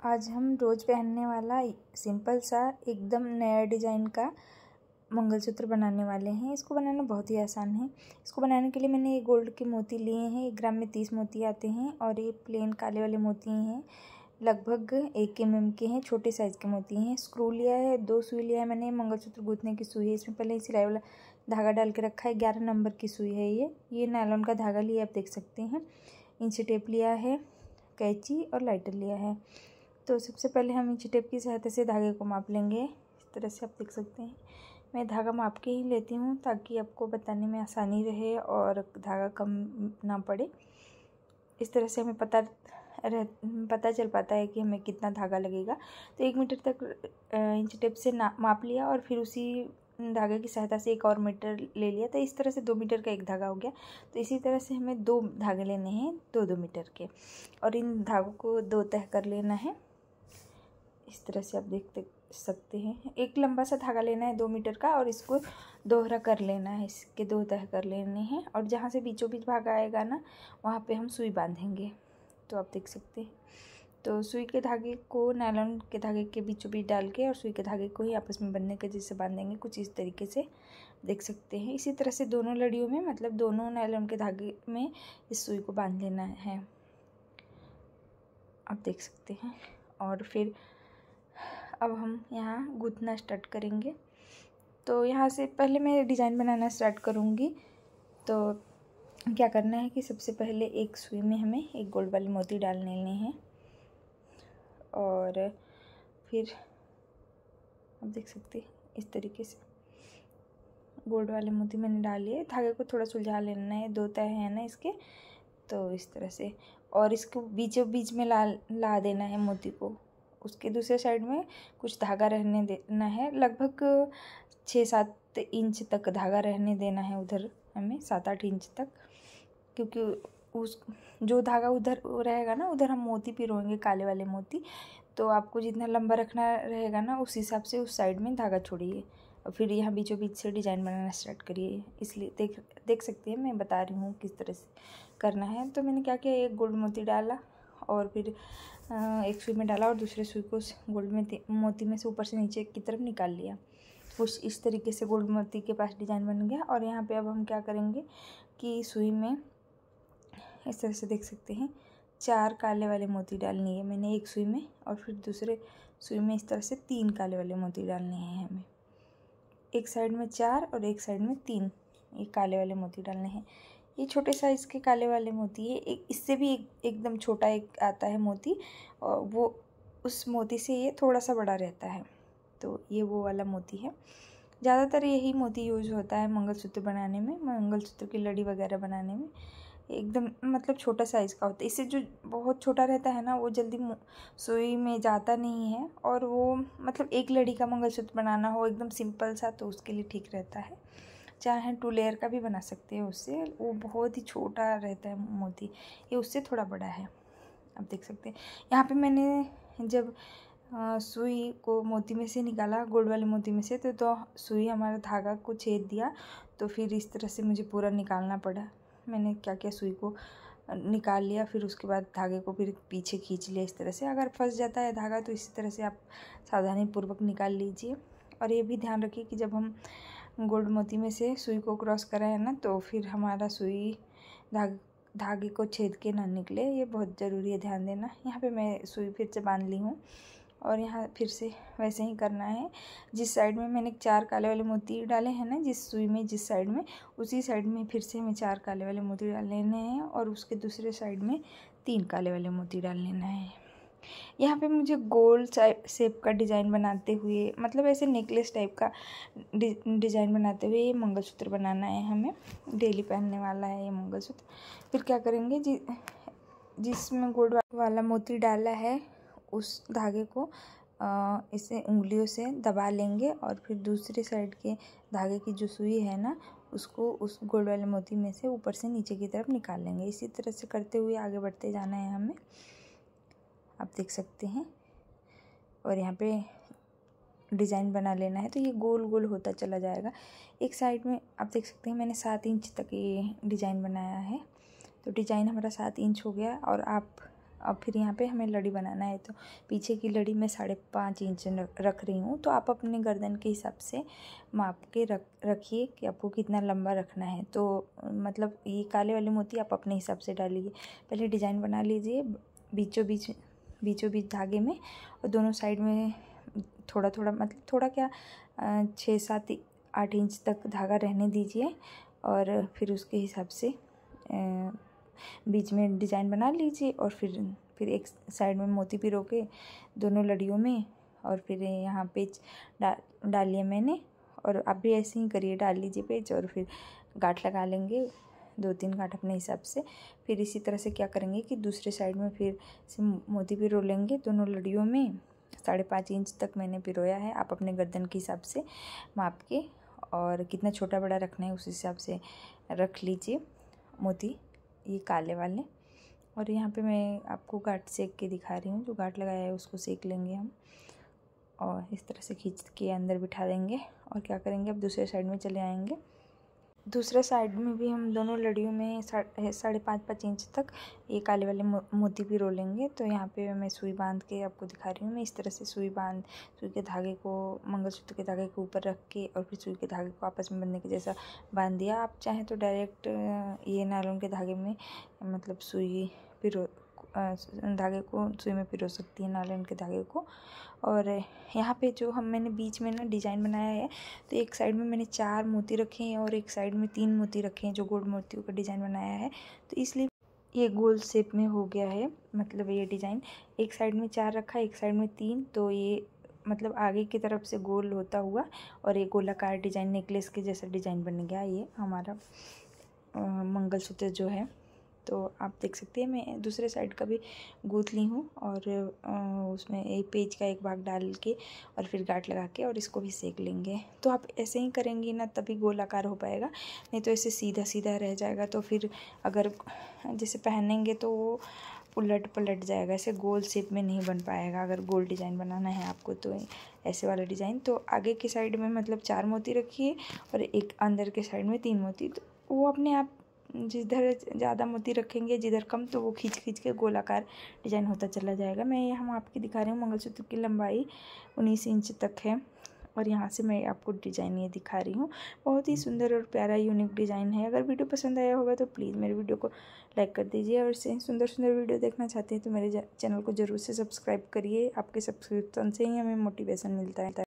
आज हम रोज़ पहनने वाला सिंपल सा एकदम नया डिज़ाइन का मंगलसूत्र बनाने वाले हैं। इसको बनाना बहुत ही आसान है। इसको बनाने के लिए मैंने ये गोल्ड के मोती लिए हैं। 1 ग्राम में 30 मोती आते हैं और ये प्लेन काले वाले मोती हैं। लगभग 1 mm के हैं, छोटे साइज़ के मोती हैं। स्क्रू लिया है, 2 सुई लिया है मैंने। मंगलसूत्र गूँथने की सुई है। इसमें पहले सिलाई वाला धागा डाल के रखा है। 11 नंबर की सुई है ये नायलॉन का धागा लिया, आप देख सकते हैं। इंची टेप लिया है, कैंची और लाइटर लिया है। तो सबसे पहले हम इंची टेप की सहायता से धागे को माप लेंगे। इस तरह से आप देख सकते हैं। मैं धागा माप के ही लेती हूँ ताकि आपको बताने में आसानी रहे और धागा कम ना पड़े। इस तरह से हमें पता चल पाता है कि हमें कितना धागा लगेगा। तो 1 मीटर तक इंची टेप से माप लिया और फिर उसी धागे की सहायता से 1 और मीटर ले लिया। तो इस तरह से 2 मीटर का एक धागा हो गया। तो इसी तरह से हमें 2 धागे लेने हैं 2-2 मीटर के और इन धागों को 2 तह कर लेना है। इस तरह से आप देख सकते हैं। एक लंबा सा धागा लेना है 2 मीटर का और इसको दोहरा कर लेना है। इसके 2 तह कर लेने हैं और जहाँ से बीचों बीच भाग आएगा ना, वहाँ पे हम सुई बांधेंगे। तो आप देख सकते हैं। तो सुई के धागे को नायलॉन के धागे के बीचों बीच डाल के और सुई के धागे को ही आपस में बंधने के जैसे बांधेंगे, कुछ इस तरीके से देख सकते हैं। इसी तरह से दोनों लड़ियों में, मतलब दोनों नायलॉन के धागे में इस सुई को बांध लेना है, आप देख सकते हैं। और फिर अब हम यहाँ गूँथना स्टार्ट करेंगे। तो यहाँ से पहले मैं डिज़ाइन बनाना स्टार्ट करूँगी। तो क्या करना है कि सबसे पहले एक सुई में हमें एक गोल्ड वाले मोती डाल लेने हैं और फिर आप देख सकते हैं इस तरीके से गोल्ड वाले मोती मैंने डाल लिए। धागे को थोड़ा सुलझा लेना है, 2 तह है ना इसके, तो इस तरह से। और इसको बीचों बीच में ला देना है मोती को। उसके दूसरे साइड में कुछ धागा रहने देना है। लगभग 6-7 इंच तक धागा रहने देना है उधर हमें, 7-8 इंच तक, क्योंकि उस जो धागा उधर रहेगा ना, उधर हम मोती पिरोएंगे, काले वाले मोती। तो आपको जितना लंबा रखना रहेगा ना, उस हिसाब से उस साइड में धागा छोड़िए और फिर यहाँ बीचों बीच से डिज़ाइन बनाना स्टार्ट करिए। इसलिए देख सकते हैं, मैं बता रही हूँ किस तरह से करना है। तो मैंने क्या किया, एक गोल्ड मोती डाला और फिर एक सुई में डाला और दूसरे सुई को गोल्ड मोती में से ऊपर से नीचे की तरफ निकाल लिया। कुछ इस तरीके से गोल्ड मोती के पास डिज़ाइन बन गया। और यहाँ पे अब हम क्या करेंगे कि सुई में इस तरह से देख सकते हैं 4 काले वाले मोती डालनी है मैंने एक सुई में, और फिर दूसरे सुई में इस तरह से 3 काले वाले मोती डालने हैं हमें। एक साइड में 4 और एक साइड में 3 ये काले वाले मोती डालने हैं। ये छोटे साइज़ के काले वाले मोती है। एक इससे भी एकदम छोटा एक आता है मोती, और वो उस मोती से ये थोड़ा सा बड़ा रहता है। तो ये वो वाला मोती है। ज़्यादातर यही मोती यूज़ होता है मंगलसूत्र बनाने में, मंगलसूत्र की लड़ी वगैरह बनाने में। एकदम मतलब छोटा साइज़ का होता है। इससे जो बहुत छोटा रहता है ना, वो जल्दी सुई में जाता नहीं है। और वो मतलब एक लड़ी का मंगलसूत्र बनाना हो एकदम सिंपल सा, तो उसके लिए ठीक रहता है। चाहे 2 लेयर का भी बना सकते हैं उससे, वो बहुत ही छोटा रहता है मोती। ये उससे थोड़ा बड़ा है, आप देख सकते हैं। यहाँ पे मैंने जब सुई को मोती में से निकाला, गोल्ड वाले मोती में से, तो सुई हमारा धागा को छेद दिया। तो फिर इस तरह से मुझे पूरा निकालना पड़ा। मैंने क्या किया, सुई को निकाल लिया, फिर उसके बाद धागे को फिर पीछे खींच लिया इस तरह से। अगर फंस जाता है धागा तो इसी तरह से आप सावधानीपूर्वक निकाल लीजिए। और ये भी ध्यान रखिए कि जब हम गोल्ड मोती में से सुई को क्रॉस कराए ना, तो फिर हमारा सुई धागे को छेद के ना निकले। ये बहुत ज़रूरी है, ध्यान देना। यहाँ पे मैं सुई फिर से बांध ली हूँ और यहाँ फिर से वैसे ही करना है। जिस साइड में मैंने 4 काले वाले मोती डाले हैं ना, जिस सुई में जिस साइड में, उसी साइड में फिर से हमें 4 काले वाले मोती डाल लेने हैं और उसके दूसरे साइड में 3 काले वाले मोती डाल लेना है। यहाँ पे मुझे गोल शेप का डिज़ाइन बनाते हुए, मतलब ऐसे नेकलेस टाइप का डिज़ाइन बनाते हुए ये मंगलसूत्र बनाना है हमें। डेली पहनने वाला है ये मंगलसूत्र। फिर क्या करेंगे, जिसमें गोल्ड वाला मोती डाला है उस धागे को इसे उंगलियों से दबा लेंगे और फिर दूसरे साइड के धागे की जो सुई है ना, उसको उस गोल्ड वाले मोती में से ऊपर से नीचे की तरफ निकाल लेंगे। इसी तरह से करते हुए आगे बढ़ते जाना है हमें, आप देख सकते हैं। और यहाँ पे डिज़ाइन बना लेना है। तो ये गोल गोल होता चला जाएगा। एक साइड में आप देख सकते हैं मैंने 7 इंच तक ये डिज़ाइन बनाया है। तो डिज़ाइन हमारा 7 इंच हो गया। और आप अब फिर यहाँ पे हमें लड़ी बनाना है, तो पीछे की लड़ी मैं 5.5 इंच रख रही हूँ। तो आप अपने गर्दन के हिसाब से माप के रखिए कि आपको कितना लंबा रखना है। तो मतलब ये काले वाले मोती आप अपने हिसाब से डालिए। पहले डिज़ाइन बना लीजिए बीचों बीच धागे में, और दोनों साइड में थोड़ा थोड़ा, मतलब थोड़ा क्या 6, 7, 8 इंच तक धागा रहने दीजिए, और फिर उसके हिसाब से बीच में डिज़ाइन बना लीजिए। और फिर एक साइड में मोती पिरो के दोनों लड़ियों में, और फिर यहाँ पेच डालिए मैंने, और आप भी ऐसे ही करिए, डाल लीजिए पेच, और फिर गांठ लगा लेंगे 2-3 गांठ अपने हिसाब से। फिर इसी तरह से क्या करेंगे कि दूसरे साइड में फिर से मोती पिरो लेंगे दोनों लड़ियों में। 5.5 इंच तक मैंने पिरोया है, आप अपने गर्दन के हिसाब से माप के, और कितना छोटा बड़ा रखना है उस हिसाब से रख लीजिए मोती, ये काले वाले। और यहाँ पे मैं आपको गांठ सेक के दिखा रही हूँ, जो गांठ लगाया है उसको सेक लेंगे हम, और इस तरह से खींच के अंदर बिठा देंगे। और क्या करेंगे, अब दूसरे साइड में चले आएंगे। दूसरे साइड में भी हम दोनों लड़ियों में 5.5 इंच तक ये काले वाले मोती पिरो लेंगे। तो यहाँ पे मैं सुई बांध के आपको दिखा रही हूँ। मैं इस तरह से सुई के धागे को मंगलसूत्र के धागे के ऊपर रख के, और फिर सुई के धागे को आपस में बंधने के जैसा बांध दिया। आप चाहें तो डायरेक्ट ये नायलॉन के धागे में, मतलब धागे को सुई में पिरो सकती है, नायलॉन के धागे को। और यहाँ पे जो मैंने बीच में ना डिज़ाइन बनाया है, तो एक साइड में मैंने 4 मोती रखे हैं और एक साइड में 3 मोती रखे हैं, जो गोल मोतियों का डिज़ाइन बनाया है। तो इसलिए ये गोल शेप में हो गया है, मतलब ये डिज़ाइन एक साइड में 4 रखा, एक साइड में 3, तो ये मतलब आगे की तरफ से गोल होता हुआ, और एक गोलाकार डिज़ाइन नेकलेस के जैसा डिज़ाइन बन गया ये हमारा मंगलसूत्र जो है। तो आप देख सकते हैं मैं दूसरे साइड का भी गूँथ ली हूँ, और उसमें एक पेज का एक भाग डाल के, और फिर गांठ लगा के, और इसको भी सेक लेंगे। तो आप ऐसे ही करेंगी ना, तभी गोलाकार हो पाएगा, नहीं तो ऐसे सीधा सीधा रह जाएगा। तो फिर अगर जैसे पहनेंगे तो वो उलट पलट जाएगा, ऐसे गोल शेप में नहीं बन पाएगा। अगर गोल डिज़ाइन बनाना है आपको, तो ऐसे वाला डिज़ाइन। तो आगे की साइड में मतलब 4 मोती रखिए, और एक अंदर के साइड में 3 मोती। तो वो अपने आप जिधर ज़्यादा मोती रखेंगे, जिधर कम, तो वो खींच के गोलाकार डिज़ाइन होता चला जाएगा। मैं यहाँ आपकी दिखा रही हूँ, मंगलसूत्र की लंबाई 19 इंच तक है, और यहाँ से मैं आपको डिज़ाइन ये दिखा रही हूँ। बहुत ही सुंदर और प्यारा यूनिक डिज़ाइन है। अगर वीडियो पसंद आया होगा तो प्लीज़ मेरे वीडियो को लाइक कर दीजिए, और ऐसे सुंदर सुंदर वीडियो देखना चाहते हैं तो मेरे चैनल को ज़रूर से सब्सक्राइब करिए। आपके सब्सक्रिप्शन से ही हमें मोटिवेशन मिलता है।